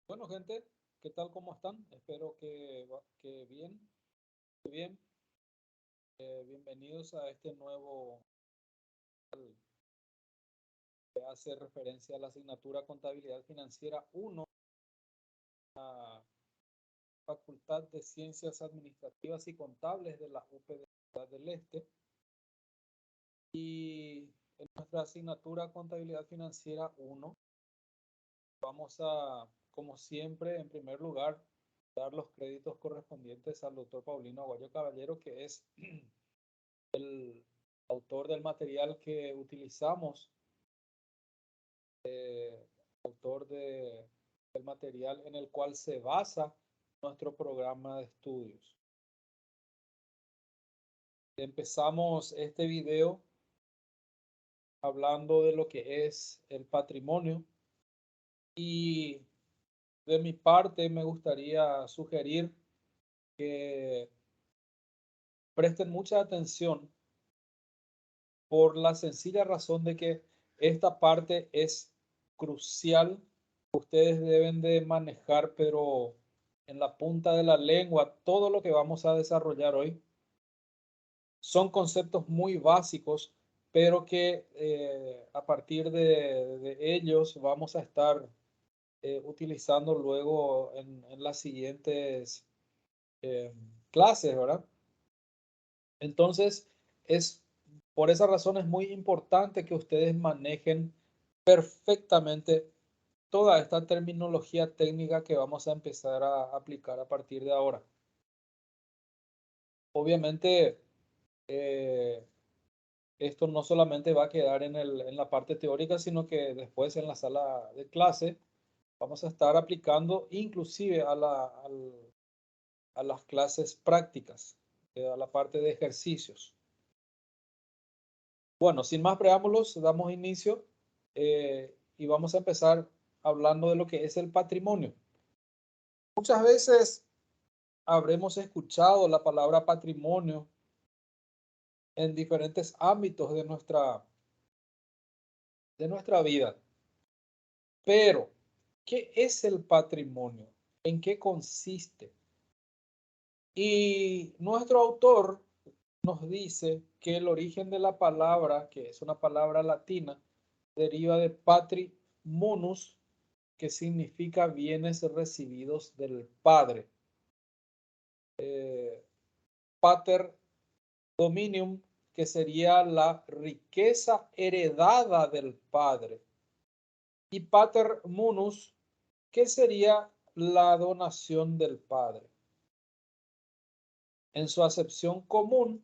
Bueno, gente, ¿qué tal? ¿Cómo están? Espero que bien, bien. Bienvenidos a este nuevo que hace referencia a la asignatura Contabilidad Financiera 1, la Facultad de Ciencias Administrativas y Contables de la UP de Ciudad del Este. Y en nuestra asignatura Contabilidad Financiera 1 vamos a, como siempre, en primer lugar, dar los créditos correspondientes al doctor Paulino Aguayo Caballero, que es el autor del material que utilizamos, autor del material en el cual se basa nuestro programa de estudios. Empezamos este video hablando de lo que es el patrimonio y de mi parte me gustaría sugerir que presten mucha atención por la sencilla razón de que esta parte es crucial. Ustedes deben de manejar, pero en la punta de la lengua, todo lo que vamos a desarrollar hoy. Son conceptos muy básicos, pero que a partir de ellos vamos a estar utilizando luego en las siguientes eh, clases, ¿verdad? Entonces, por esa razón es muy importante que ustedes manejen perfectamente toda esta terminología técnica que vamos a empezar a aplicar a partir de ahora. Obviamente, eh, esto no solamente va a quedar en la parte teórica, sino que después en la sala de clase vamos a estar aplicando inclusive a las clases prácticas, a la parte de ejercicios. Bueno, sin más preámbulos, damos inicio y vamos a empezar hablando de lo que es el patrimonio. Muchas veces habremos escuchado la palabra patrimonio en diferentes ámbitos de nuestra vida. Pero, ¿qué es el patrimonio? ¿En qué consiste? Y nuestro autor nos dice que el origen de la palabra, que es una palabra latina, deriva de patrimonus, que significa bienes recibidos del Padre. Pater dominium, que sería la riqueza heredada del Padre. Y pater munus, que sería la donación del Padre. En su acepción común,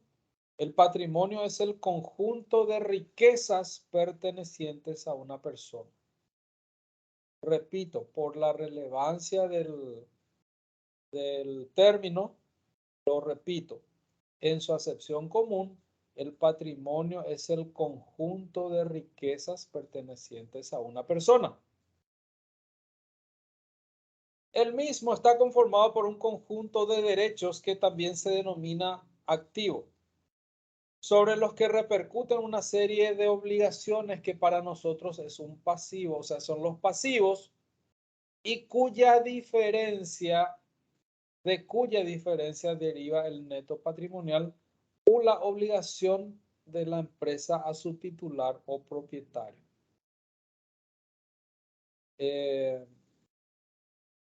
el patrimonio es el conjunto de riquezas pertenecientes a una persona. Repito, por la relevancia del término, lo repito, en su acepción común, el patrimonio es el conjunto de riquezas pertenecientes a una persona. El mismo está conformado por un conjunto de derechos que también se denomina activo, sobre los que repercuten una serie de obligaciones que para nosotros es un pasivo, o sea, son los pasivos, y cuya diferencia deriva el neto patrimonial o la obligación de la empresa a su titular o propietario. Eh,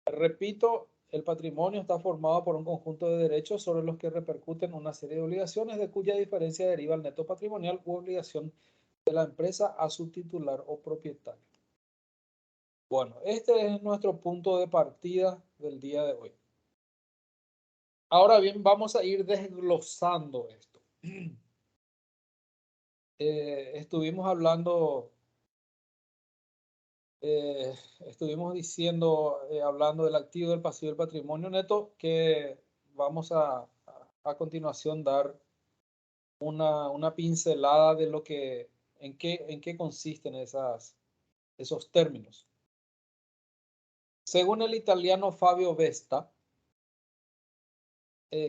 Repito, el patrimonio está formado por un conjunto de derechos sobre los que repercuten una serie de obligaciones, de cuya diferencia deriva el neto patrimonial u obligación de la empresa a su titular o propietario. Bueno, este es nuestro punto de partida del día de hoy. Ahora bien, vamos a ir desglosando esto. Estuvimos hablando, estuvimos diciendo, hablando del activo, del pasivo, del patrimonio neto, que vamos a continuación dar una pincelada de lo que, en qué consisten esos términos. Según el italiano Fabio Vesta,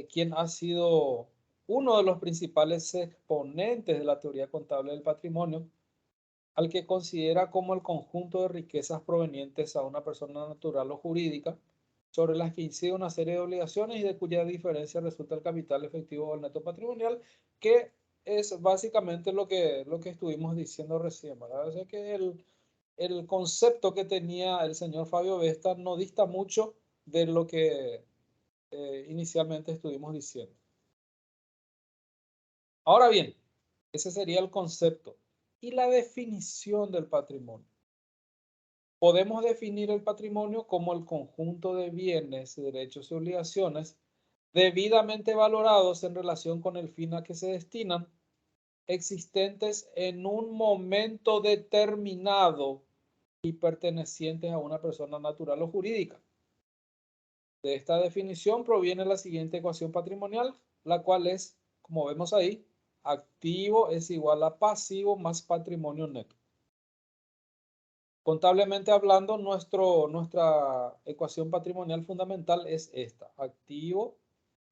quien ha sido uno de los principales exponentes de la teoría contable del patrimonio, al que considera como el conjunto de riquezas provenientes a una persona natural o jurídica, sobre las que incide una serie de obligaciones y de cuya diferencia resulta el capital efectivo o el neto patrimonial, que es básicamente lo que estuvimos diciendo recién, ¿verdad? O sea que el concepto que tenía el señor Fabio Vesta no dista mucho de lo que inicialmente estuvimos diciendo. Ahora bien, ese sería el concepto. Y la definición del patrimonio. Podemos definir el patrimonio como el conjunto de bienes, derechos y obligaciones debidamente valorados en relación con el fin a que se destinan, existentes en un momento determinado y pertenecientes a una persona natural o jurídica. De esta definición proviene la siguiente ecuación patrimonial, la cual es, como vemos ahí, activo es igual a pasivo más patrimonio neto. Contablemente hablando, nuestra ecuación patrimonial fundamental es esta. Activo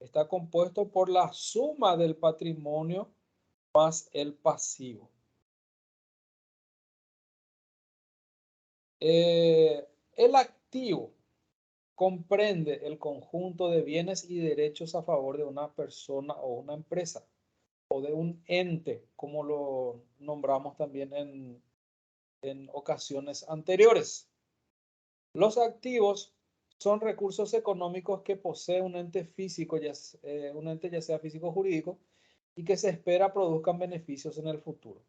está compuesto por la suma del patrimonio más el pasivo. El activo comprende el conjunto de bienes y derechos a favor de una persona o una empresa o de un ente, como lo nombramos también en ocasiones anteriores. Los activos son recursos económicos que posee un ente físico, un ente ya sea físico o jurídico, y que se espera produzcan beneficios en el futuro,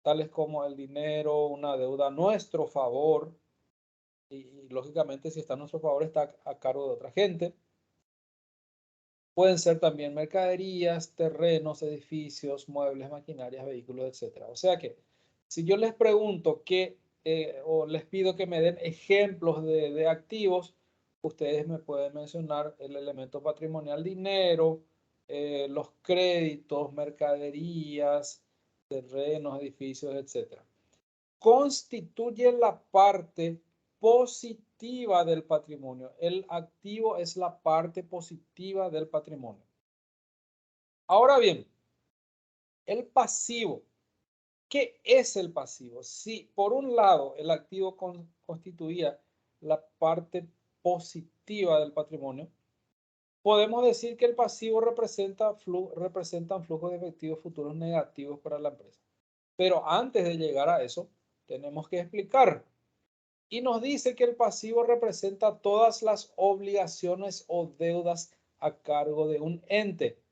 tales como el dinero, una deuda a nuestro favor, y lógicamente si está a nuestro favor está a cargo de otra gente. Pueden ser también mercaderías, terrenos, edificios, muebles, maquinarias, vehículos, etc. O sea que si yo les pregunto o les pido que me den ejemplos de activos, ustedes me pueden mencionar el elemento patrimonial dinero, los créditos, mercaderías, terrenos, edificios, etc. Constituye la parte positiva del patrimonio. El activo es la parte positiva del patrimonio. Ahora bien, el pasivo. ¿Qué es el pasivo? Si por un lado el activo constituía la parte positiva del patrimonio, podemos decir que el pasivo representa un flujo de efectivos futuros negativos para la empresa. Pero antes de llegar a eso, tenemos que explicar. Y nos dice que el pasivo representa todas las obligaciones o deudas a cargo de un ente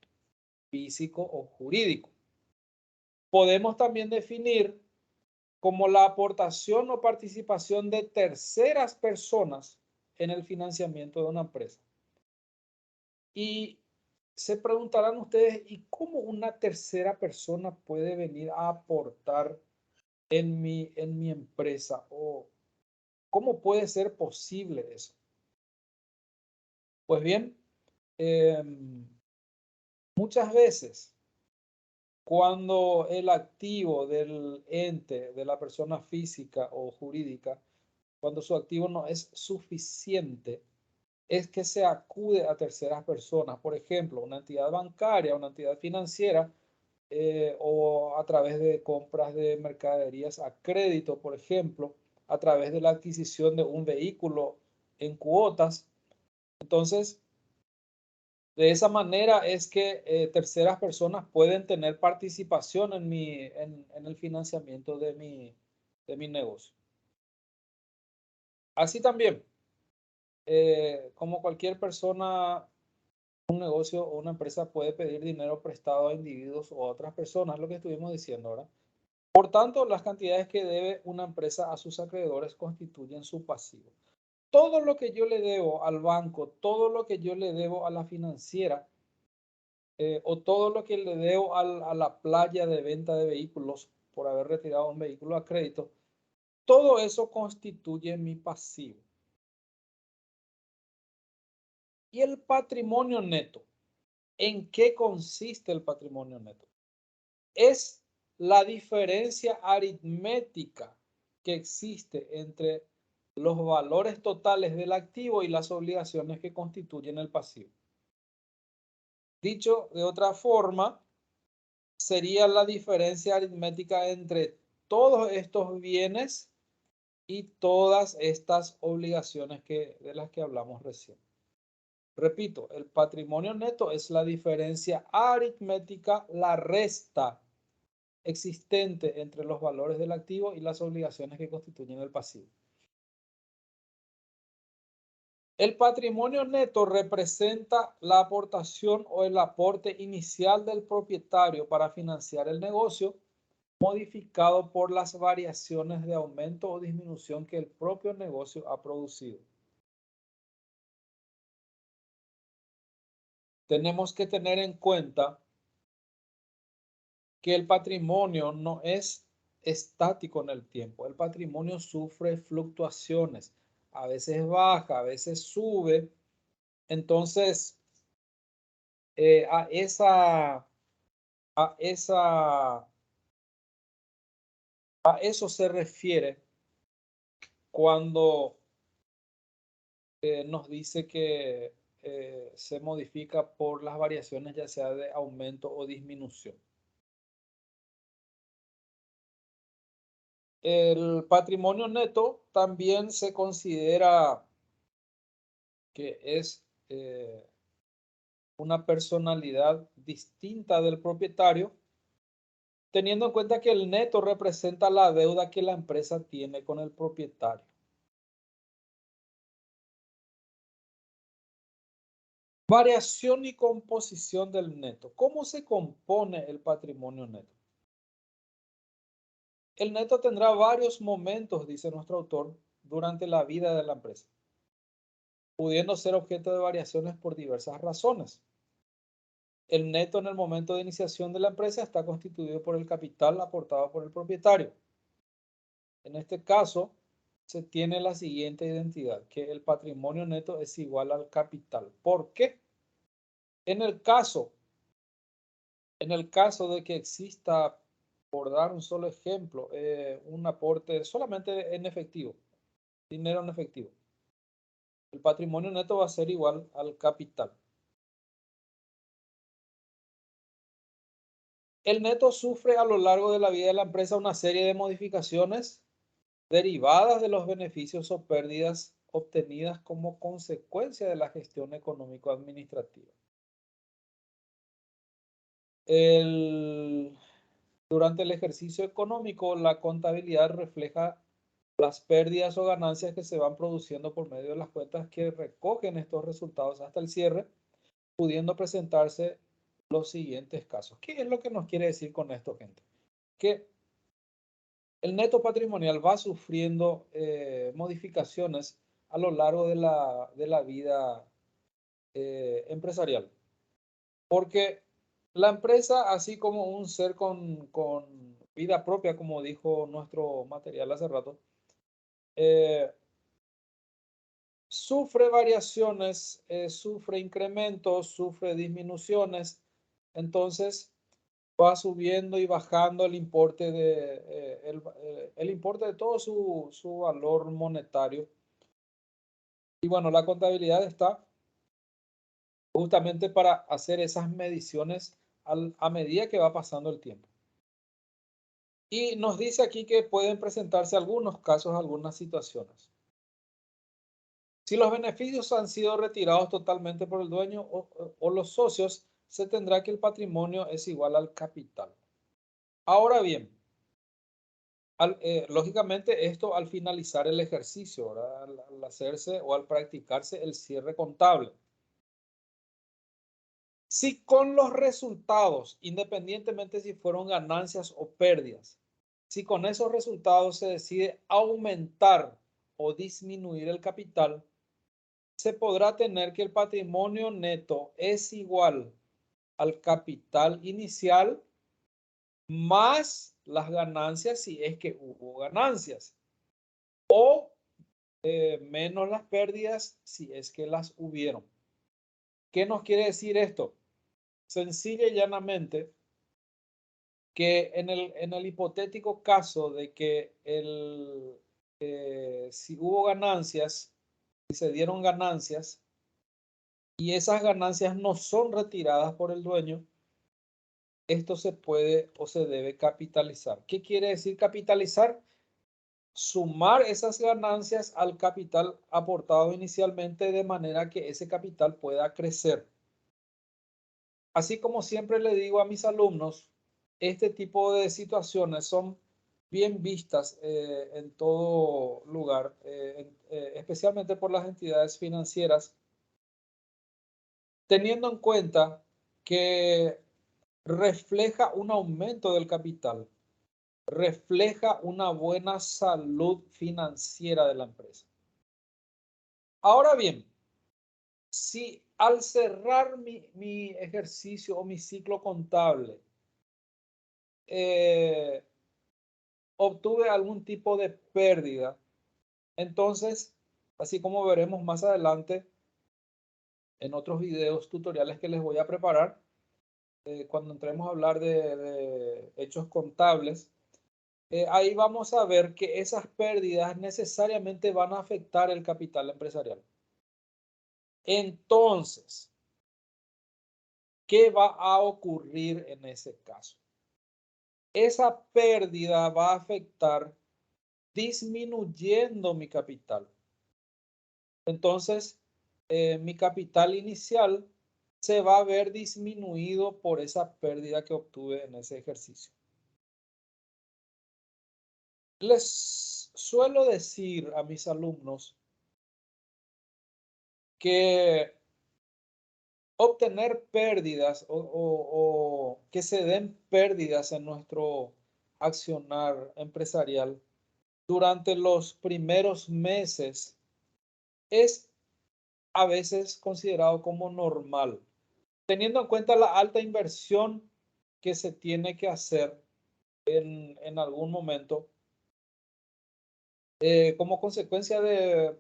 físico o jurídico. Podemos también definir como la aportación o participación de terceras personas en el financiamiento de una empresa. Y se preguntarán ustedes, ¿y cómo una tercera persona puede venir a aportar en mi empresa? ¿O cómo puede ser posible eso? Pues bien, muchas veces cuando el activo del ente, de la persona física o jurídica, cuando su activo no es suficiente, es que se acude a terceras personas, por ejemplo, una entidad bancaria, una entidad financiera, o a través de compras de mercaderías a crédito, por ejemplo, a través de la adquisición de un vehículo en cuotas. Entonces, de esa manera es que terceras personas pueden tener participación en el financiamiento de mi negocio. Así también, como cualquier persona, un negocio o una empresa puede pedir dinero prestado a individuos o a otras personas, lo que estuvimos diciendo ahora. Por tanto, las cantidades que debe una empresa a sus acreedores constituyen su pasivo. Todo lo que yo le debo al banco, todo lo que yo le debo a la financiera, o todo lo que le debo a la playa de venta de vehículos por haber retirado un vehículo a crédito, todo eso constituye mi pasivo. ¿Y el patrimonio neto? ¿En qué consiste el patrimonio neto? Es la diferencia aritmética que existe entre los valores totales del activo y las obligaciones que constituyen el pasivo. Dicho de otra forma, sería la diferencia aritmética entre todos estos bienes y todas estas obligaciones de las que hablamos recién. Repito, el patrimonio neto es la diferencia aritmética, la resta existente entre los valores del activo y las obligaciones que constituyen el pasivo. El patrimonio neto representa la aportación o el aporte inicial del propietario para financiar el negocio, modificado por las variaciones de aumento o disminución que el propio negocio ha producido. Tenemos que tener en cuenta que el patrimonio no es estático en el tiempo. El patrimonio sufre fluctuaciones. A veces baja, a veces sube. Entonces, a eso se refiere cuando nos dice que se modifica por las variaciones ya sea de aumento o disminución. El patrimonio neto también se considera que es una personalidad distinta del propietario, teniendo en cuenta que el neto representa la deuda que la empresa tiene con el propietario. Variación y composición del neto. ¿Cómo se compone el patrimonio neto? El neto tendrá varios momentos, dice nuestro autor, durante la vida de la empresa, pudiendo ser objeto de variaciones por diversas razones. El neto en el momento de iniciación de la empresa está constituido por el capital aportado por el propietario. En este caso, se tiene la siguiente identidad, que el patrimonio neto es igual al capital. ¿Por qué? En el caso de que exista, por dar un solo ejemplo, un aporte solamente en efectivo, dinero en efectivo, el patrimonio neto va a ser igual al capital. El neto sufre a lo largo de la vida de la empresa una serie de modificaciones derivadas de los beneficios o pérdidas obtenidas como consecuencia de la gestión económico-administrativa. Durante el ejercicio económico, la contabilidad refleja las pérdidas o ganancias que se van produciendo por medio de las cuentas que recogen estos resultados hasta el cierre, pudiendo presentarse los siguientes casos. ¿Qué es lo que nos quiere decir con esto, gente? Que el neto patrimonial va sufriendo modificaciones a lo largo de la vida empresarial. Porque la empresa, así como un ser con vida propia, como dijo nuestro material hace rato, sufre variaciones, sufre incrementos, sufre disminuciones. Entonces va subiendo y bajando el importe el importe de todo su valor monetario. Y bueno, la contabilidad está justamente para hacer esas mediciones a medida que va pasando el tiempo. Y nos dice aquí que pueden presentarse algunos casos, algunas situaciones. Si los beneficios han sido retirados totalmente por el dueño o los socios, se tendrá que el patrimonio es igual al capital. Ahora bien, lógicamente esto al finalizar el ejercicio, al hacerse o al practicarse el cierre contable. Si con los resultados, independientemente si fueron ganancias o pérdidas, si con esos resultados se decide aumentar o disminuir el capital, se podrá tener que el patrimonio neto es igual al capital inicial más las ganancias si es que hubo ganancias o menos las pérdidas si es que las hubieron. ¿Qué nos quiere decir esto? Sencilla y llanamente que en el hipotético caso de que si hubo ganancias, si se dieron ganancias y esas ganancias no son retiradas por el dueño, esto se puede o se debe capitalizar. ¿Qué quiere decir capitalizar? Sumar esas ganancias al capital aportado inicialmente de manera que ese capital pueda crecer. Así como siempre le digo a mis alumnos, este tipo de situaciones son bien vistas en todo lugar, especialmente por las entidades financieras, teniendo en cuenta que refleja un aumento del capital, refleja una buena salud financiera de la empresa. Ahora bien, si al cerrar mi ejercicio o mi ciclo contable, obtuve algún tipo de pérdida, entonces, así como veremos más adelante en otros videos tutoriales que les voy a preparar, cuando entremos a hablar de hechos contables, ahí vamos a ver que esas pérdidas necesariamente van a afectar el capital empresarial. Entonces, ¿qué va a ocurrir en ese caso? Esa pérdida va a afectar disminuyendo mi capital. Entonces, mi capital inicial se va a ver disminuido por esa pérdida que obtuve en ese ejercicio. Les suelo decir a mis alumnos que obtener pérdidas o que se den pérdidas en nuestro accionar empresarial durante los primeros meses es a veces considerado como normal, teniendo en cuenta la alta inversión que se tiene que hacer en algún momento como consecuencia de,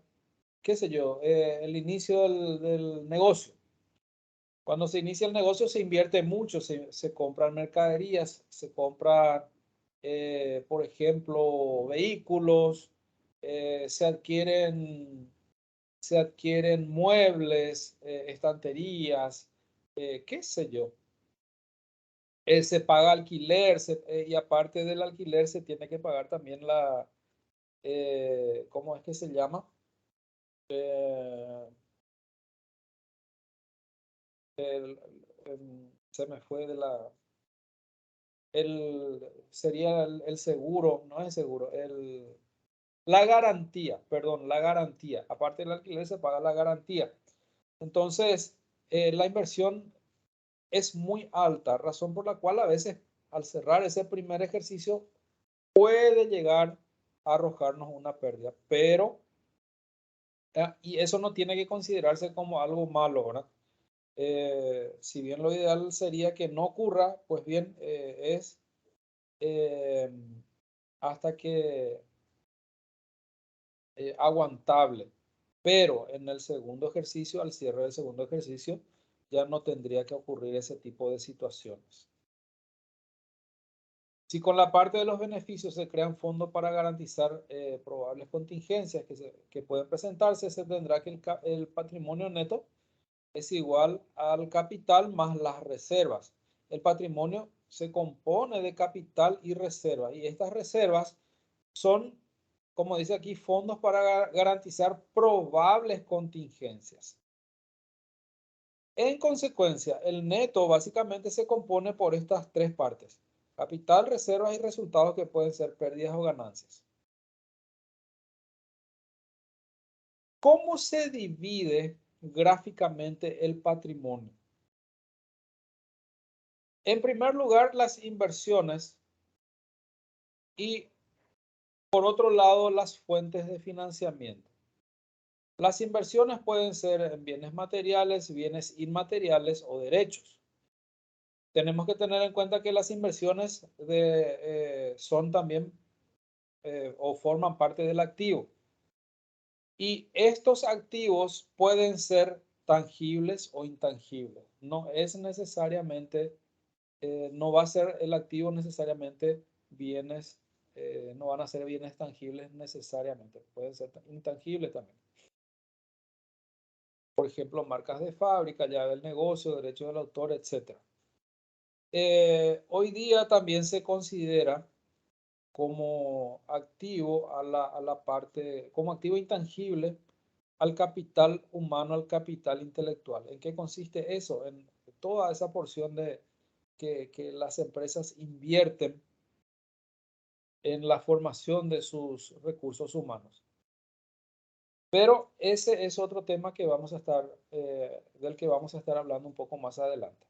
qué sé yo, el inicio del negocio. Cuando se inicia el negocio se invierte mucho, se compran mercaderías, se compran, por ejemplo, vehículos, se adquieren muebles, estanterías, qué sé yo. Se paga alquiler y aparte del alquiler se tiene que pagar también ¿cómo es que se llama? Eh, se me fue de sería el seguro, no es seguro, la garantía, perdón, la garantía. Aparte del alquiler se paga la garantía. Entonces, la inversión es muy alta, razón por la cual a veces al cerrar ese primer ejercicio puede llegar a arrojarnos una pérdida, pero, y eso no tiene que considerarse como algo malo, ¿verdad? Si bien lo ideal sería que no ocurra, pues bien, es eh, hasta que aguantable. Pero en el segundo ejercicio, al cierre del segundo ejercicio, ya no tendría que ocurrir ese tipo de situaciones. Si con la parte de los beneficios se crean fondos para garantizar probables contingencias que pueden presentarse, se tendrá que el patrimonio neto es igual al capital más las reservas. El patrimonio se compone de capital y reserva, y estas reservas son, como dice aquí, fondos para garantizar probables contingencias. En consecuencia, el neto básicamente se compone por estas tres partes: capital, reservas y resultados que pueden ser pérdidas o ganancias. ¿Cómo se divide gráficamente el patrimonio? En primer lugar, las inversiones y por otro lado, las fuentes de financiamiento. Las inversiones pueden ser en bienes materiales, bienes inmateriales o derechos. Tenemos que tener en cuenta que las inversiones son también o forman parte del activo. Y estos activos pueden ser tangibles o intangibles. No es necesariamente, no va a ser el activo necesariamente bienes, no van a ser bienes tangibles necesariamente, pueden ser intangibles también. Por ejemplo, marcas de fábrica, llave del negocio, derechos del autor, etc. Hoy día también se considera como activo a la parte, como activo intangible al capital humano, al capital intelectual. ¿En qué consiste eso? En toda esa porción de que las empresas invierten en la formación de sus recursos humanos. Pero ese es otro tema que vamos a estar, del que vamos a estar hablando un poco más adelante.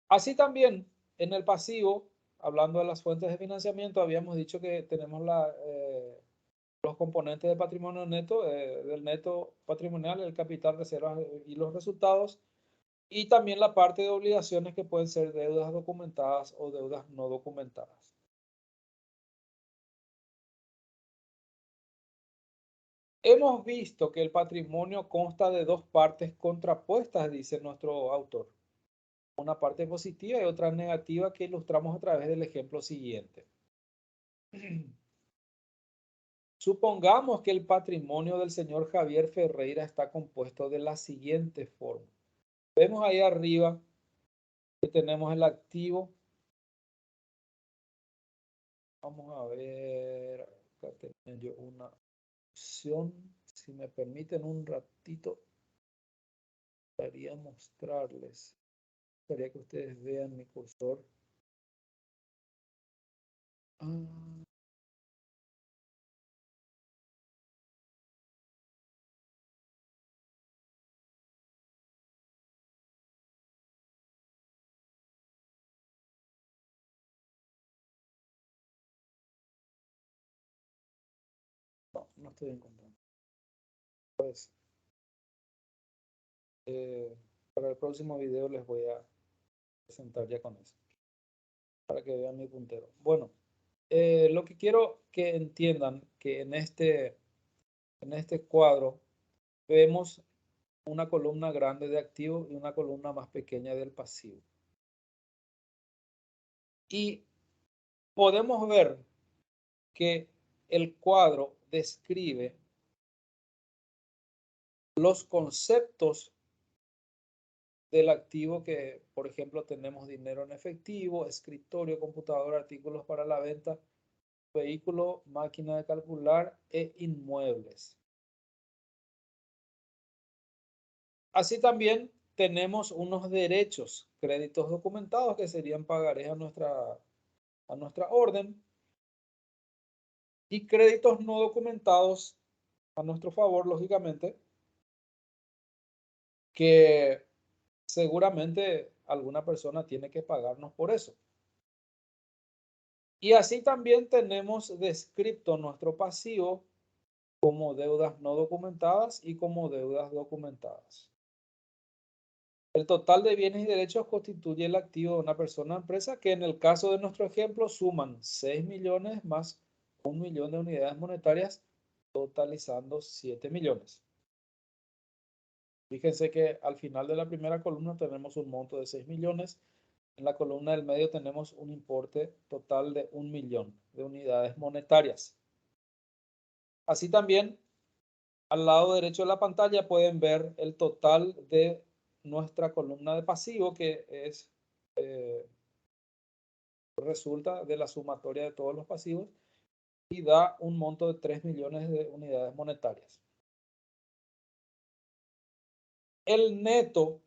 Así también, en el pasivo, hablando de las fuentes de financiamiento, habíamos dicho que tenemos los componentes de patrimonio neto, del neto patrimonial, el capital, reservas y los resultados, y también la parte de obligaciones que pueden ser deudas documentadas o deudas no documentadas. Hemos visto que el patrimonio consta de dos partes contrapuestas, dice nuestro autor. Una parte positiva y otra negativa que ilustramos a través del ejemplo siguiente. Supongamos que el patrimonio del señor Javier Ferreira está compuesto de la siguiente forma. Vemos ahí arriba que tenemos el activo. Vamos a ver, acá tengo yo una opción. Si me permiten un ratito, quería mostrarles. Quería que ustedes vean mi cursor. Ah, no, no estoy encontrando. Pues, eh, para el próximo video les voy a presentar ya con eso, para que vean mi puntero. Bueno, lo que quiero que entiendan que en este cuadro vemos una columna grande de activo y una columna más pequeña del pasivo. Y podemos ver que el cuadro describe los conceptos del activo que, por ejemplo, tenemos dinero en efectivo, escritorio, computadora, artículos para la venta, vehículo, máquina de calcular e inmuebles. Así también tenemos unos derechos, créditos documentados que serían pagarés a nuestra orden y créditos no documentados a nuestro favor, lógicamente, que seguramente alguna persona tiene que pagarnos por eso. Y así también tenemos descrito nuestro pasivo como deudas no documentadas y como deudas documentadas. El total de bienes y derechos constituye el activo de una persona o empresa que en el caso de nuestro ejemplo suman 6 millones más 1 millón de unidades monetarias, totalizando 7 millones. Fíjense que al final de la primera columna tenemos un monto de 6 millones. En la columna del medio tenemos un importe total de 1 millón de unidades monetarias. Así también, al lado derecho de la pantalla pueden ver el total de nuestra columna de pasivo, que es resulta de la sumatoria de todos los pasivos y da un monto de 3 millones de unidades monetarias. El neto,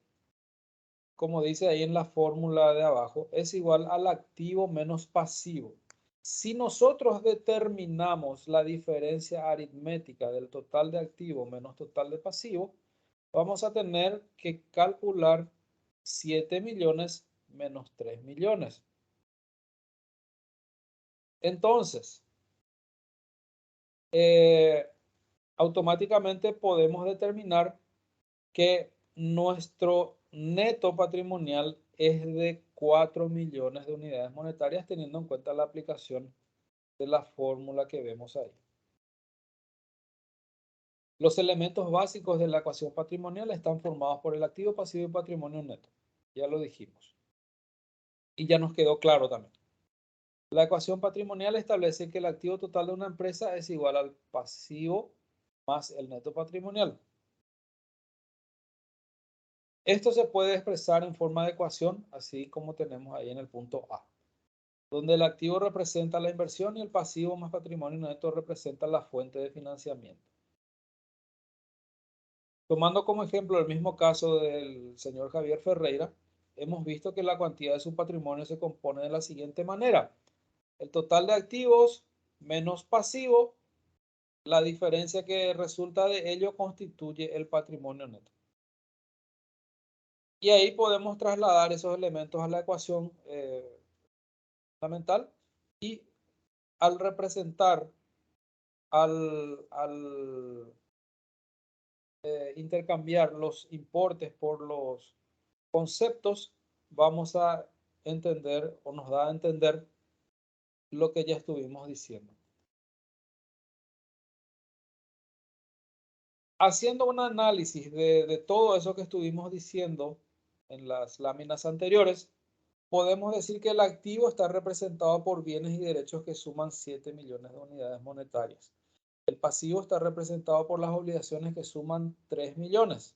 como dice ahí en la fórmula de abajo, es igual al activo menos pasivo. Si nosotros determinamos la diferencia aritmética del total de activo menos total de pasivo, vamos a tener que calcular 7 millones menos 3 millones. Entonces, automáticamente podemos determinar que nuestro neto patrimonial es de 4 millones de unidades monetarias, teniendo en cuenta la aplicación de la fórmula que vemos ahí. Los elementos básicos de la ecuación patrimonial están formados por el activo, pasivo y patrimonio neto. Ya lo dijimos. Y ya nos quedó claro también. La ecuación patrimonial establece que el activo total de una empresa es igual al pasivo más el neto patrimonial. Esto se puede expresar en forma de ecuación, así como tenemos ahí en el punto A, donde el activo representa la inversión y el pasivo más patrimonio neto representa la fuente de financiamiento. Tomando como ejemplo el mismo caso del señor Javier Ferreira, hemos visto que la cuantía de su patrimonio se compone de la siguiente manera: el total de activos menos pasivo, la diferencia que resulta de ello constituye el patrimonio neto. Y ahí podemos trasladar esos elementos a la ecuación fundamental, y al representar, al intercambiar los importes por los conceptos, vamos a entender, o nos da a entender, lo que ya estuvimos diciendo. Haciendo un análisis de todo eso que estuvimos diciendo en las láminas anteriores, podemos decir que el activo está representado por bienes y derechos que suman 7 millones de unidades monetarias. El pasivo está representado por las obligaciones que suman 3 millones.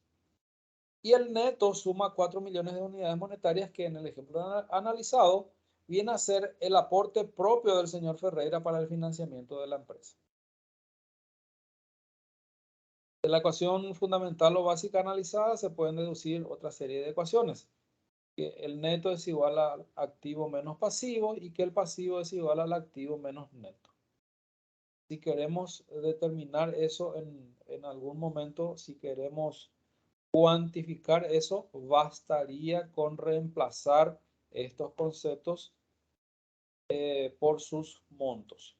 Y el neto suma 4 millones de unidades monetarias, que en el ejemplo analizado viene a ser el aporte propio del señor Ferreira para el financiamiento de la empresa. De la ecuación fundamental o básica analizada se pueden deducir otra serie de ecuaciones: que el neto es igual al activo menos pasivo y que el pasivo es igual al activo menos neto. Si queremos determinar eso en algún momento, si queremos cuantificar eso, bastaría con reemplazar estos conceptos por sus montos.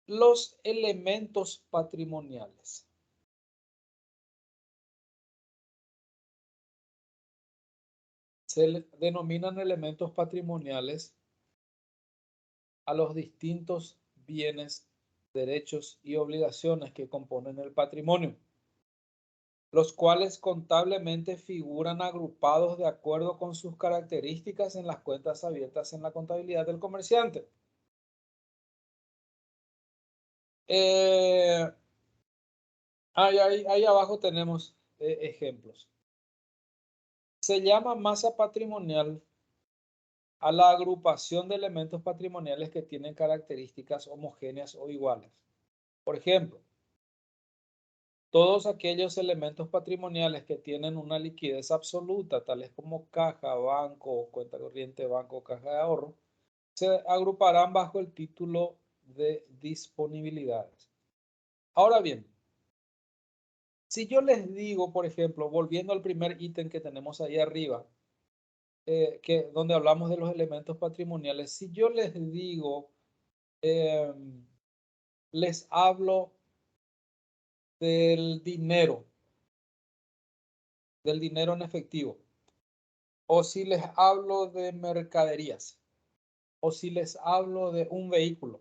Los elementos patrimoniales. Se denominan elementos patrimoniales a los distintos bienes, derechos y obligaciones que componen el patrimonio, los cuales contablemente figuran agrupados de acuerdo con sus características en las cuentas abiertas en la contabilidad del comerciante. Ahí abajo tenemos ejemplos. Se llama masa patrimonial a la agrupación de elementos patrimoniales que tienen características homogéneas o iguales. Por ejemplo, todos aquellos elementos patrimoniales que tienen una liquidez absoluta, tales como caja, banco, cuenta corriente, banco, caja de ahorro, se agruparán bajo el título de disponibilidades. Ahora bien, si yo les digo, por ejemplo, volviendo al primer ítem que tenemos ahí arriba, donde hablamos de los elementos patrimoniales, si yo les digo, les hablo del dinero en efectivo, o si les hablo de mercaderías, o si les hablo de un vehículo,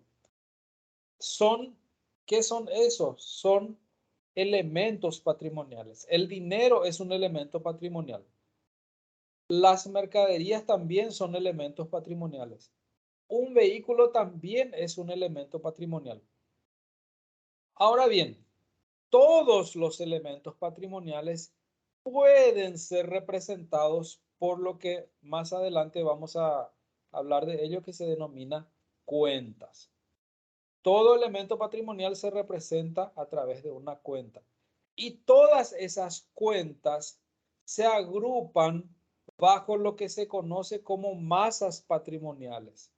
¿qué son esos? Son elementos patrimoniales. El dinero es un elemento patrimonial. Las mercaderías también son elementos patrimoniales. Un vehículo también es un elemento patrimonial. Ahora bien, todos los elementos patrimoniales pueden ser representados por lo que más adelante vamos a hablar de ello, que se denomina cuentas. Todo elemento patrimonial se representa a través de una cuenta. Y todas esas cuentas se agrupan bajo lo que se conoce como masas patrimoniales.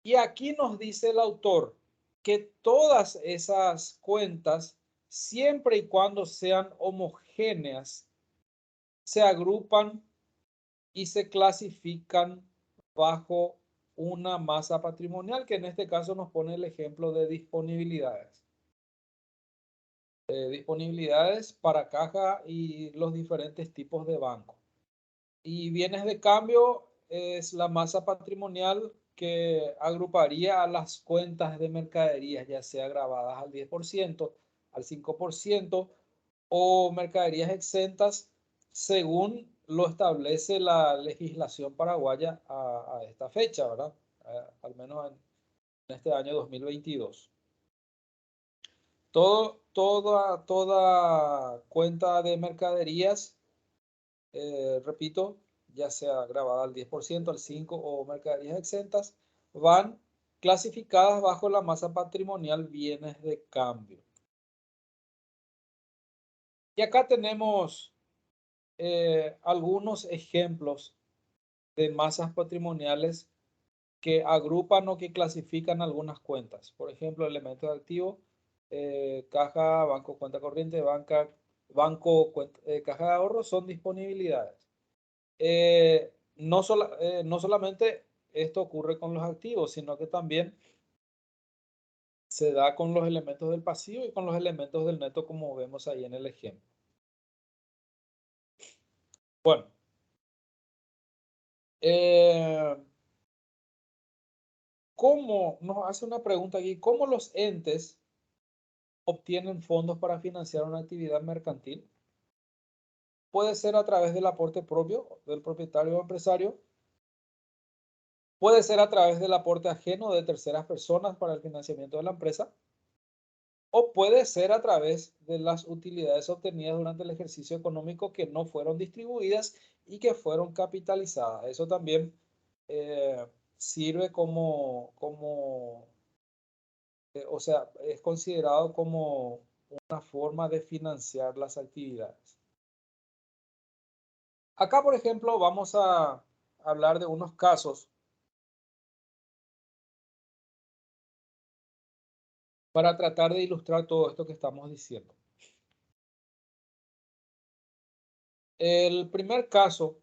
Y aquí nos dice el autor que todas esas cuentas, siempre y cuando sean homogéneas, se agrupan y se clasifican bajo una masa patrimonial, que en este caso nos pone el ejemplo de disponibilidades. Disponibilidades para caja y los diferentes tipos de banco. Y bienes de cambio es la masa patrimonial que agruparía a las cuentas de mercaderías, ya sea grabadas al 10%, al 5%, o mercaderías exentas según lo establece la legislación paraguaya a esta fecha, ¿verdad? Al menos en este año 2022. Toda cuenta de mercaderías, repito, ya sea grabada al 10%, al 5% o mercaderías exentas, van clasificadas bajo la masa patrimonial bienes de cambio. Y acá tenemos algunos ejemplos de masas patrimoniales que agrupan o que clasifican algunas cuentas. Por ejemplo, elementos de activo, caja, banco, cuenta corriente, caja de ahorro son disponibilidades. No solamente esto ocurre con los activos, sino que también se da con los elementos del pasivo y con los elementos del neto, como vemos ahí en el ejemplo. Bueno, ¿cómo? Nos hace una pregunta aquí. ¿Cómo los entes obtienen fondos para financiar una actividad mercantil? Puede ser a través del aporte propio del propietario o empresario. Puede ser a través del aporte ajeno de terceras personas para el financiamiento de la empresa. O puede ser a través de las utilidades obtenidas durante el ejercicio económico que no fueron distribuidas y que fueron capitalizadas. Eso también sirve o sea, es considerado como una forma de financiar las actividades. Acá, por ejemplo, vamos a hablar de unos casos para tratar de ilustrar todo esto que estamos diciendo. El primer caso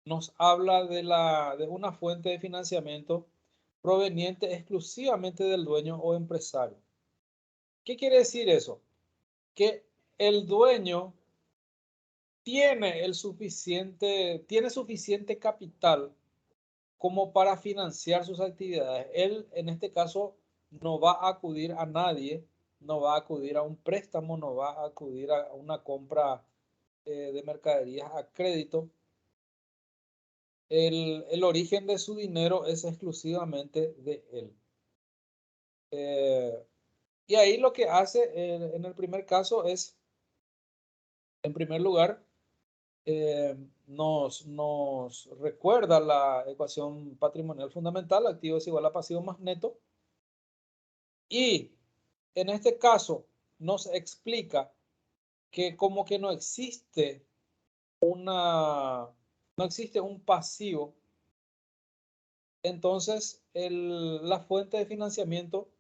nos habla de una fuente de financiamiento proveniente exclusivamente del dueño o empresario. ¿Qué quiere decir eso? Que el dueño tiene suficiente capital como para financiar sus actividades. Él, en este caso, no va a acudir a nadie, no va a acudir a un préstamo, no va a acudir a una compra de mercaderías a crédito. El origen de su dinero es exclusivamente de él. Y ahí lo que hace en el primer caso es, en primer lugar, nos recuerda la ecuación patrimonial fundamental: activo es igual a pasivo más neto. Y en este caso nos explica que como que no existe un pasivo, entonces la fuente de financiamiento,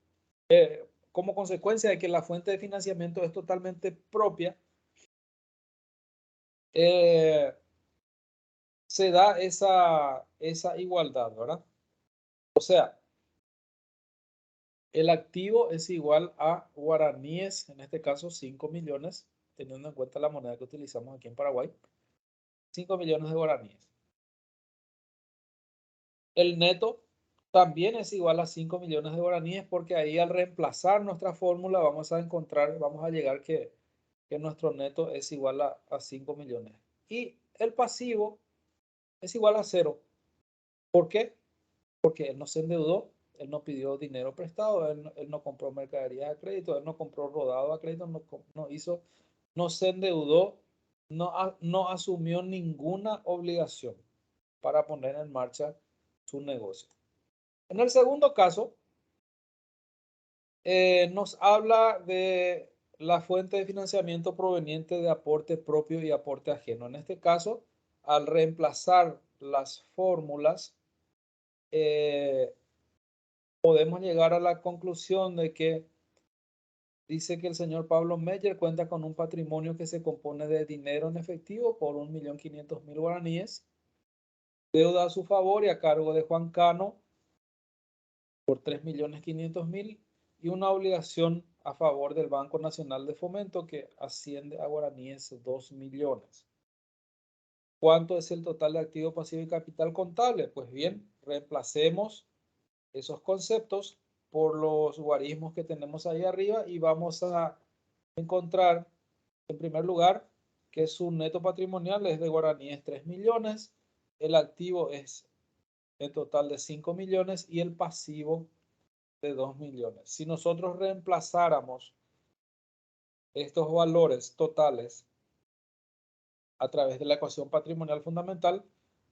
como consecuencia de que la fuente de financiamiento es totalmente propia, se da esa igualdad, ¿verdad? O sea, el activo es igual a guaraníes, en este caso 5 millones, teniendo en cuenta la moneda que utilizamos aquí en Paraguay, 5 millones de guaraníes. El neto también es igual a 5 millones de guaraníes, porque ahí al reemplazar nuestra fórmula vamos a llegar que nuestro neto es igual a 5 millones. Y el pasivo es igual a 0. ¿Por qué? Porque él no se endeudó, él no pidió dinero prestado, él no compró mercaderías a crédito, él no compró rodado a crédito, no se endeudó, no asumió ninguna obligación para poner en marcha su negocio. En el segundo caso, nos habla de la fuente de financiamiento proveniente de aporte propio y aporte ajeno. En este caso, al reemplazar las fórmulas, podemos llegar a la conclusión de que dice que el señor Pablo Meyer cuenta con un patrimonio que se compone de dinero en efectivo por 1.500.000 guaraníes, deuda a su favor y a cargo de Juan Cano por 3.500.000 y una obligación a favor del Banco Nacional de Fomento que asciende a guaraníes 2 millones. ¿Cuánto es el total de activo, pasivo y capital contable? Pues bien, reemplacemos esos conceptos por los guarismos que tenemos ahí arriba y vamos a encontrar, en primer lugar, que su neto patrimonial es de guaraníes 3 millones, el activo es en total de 5 millones y el pasivo de 2 millones. Si nosotros reemplazáramos estos valores totales a través de la ecuación patrimonial fundamental,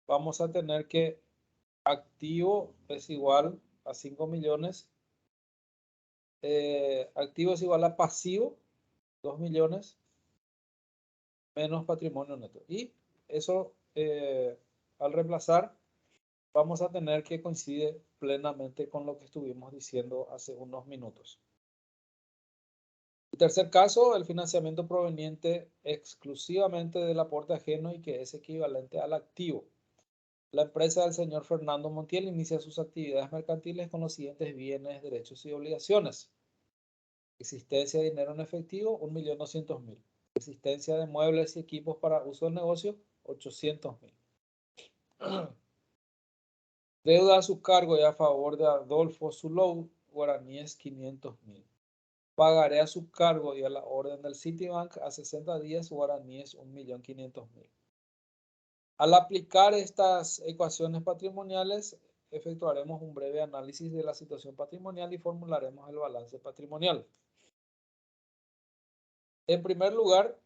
vamos a tener que activo es igual a 5 millones, activo es igual a pasivo, 2 millones, menos patrimonio neto. Y eso, al reemplazar, vamos a tener que coincide plenamente con lo que estuvimos diciendo hace unos minutos. El tercer caso, el financiamiento proveniente exclusivamente del aporte ajeno y que es equivalente al activo. La empresa del señor Fernando Montiel inicia sus actividades mercantiles con los siguientes bienes, derechos y obligaciones. Existencia de dinero en efectivo, 1.200.000. Existencia de muebles y equipos para uso del negocio, 800.000. Deuda a su cargo y a favor de Adolfo Zulou, guaraníes 500.000. Pagaré a su cargo y a la orden del Citibank a 60 días, guaraníes 1.500.000. Al aplicar estas ecuaciones patrimoniales, efectuaremos un breve análisis de la situación patrimonial y formularemos el balance patrimonial. En primer lugar,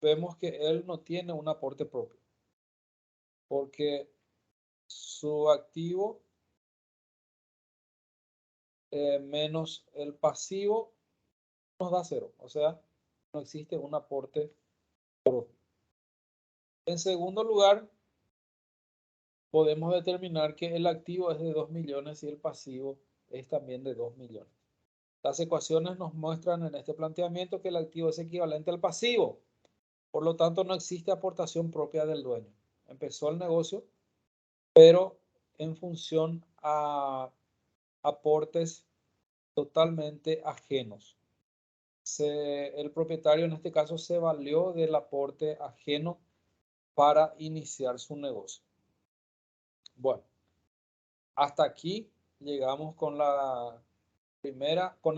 vemos que él no tiene un aporte propio, porque su activo menos el pasivo nos da 0, o sea, no existe un aporte propio. En segundo lugar, podemos determinar que el activo es de 2 millones y el pasivo es también de 2 millones. Las ecuaciones nos muestran en este planteamiento que el activo es equivalente al pasivo. Por lo tanto, no existe aportación propia del dueño. Empezó el negocio, pero en función a aportes totalmente ajenos. El propietario en este caso se valió del aporte ajeno para iniciar su negocio. Bueno, hasta aquí llegamos con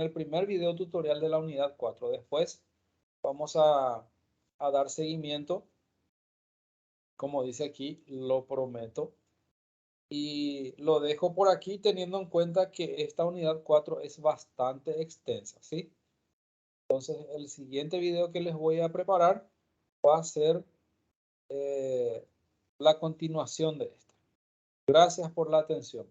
el primer video tutorial de la unidad 4. Después vamos a dar seguimiento, como dice aquí, lo prometo. Y lo dejo por aquí teniendo en cuenta que esta unidad 4 es bastante extensa, ¿sí? Entonces, el siguiente video que les voy a preparar va a ser la continuación de esta. Gracias por la atención.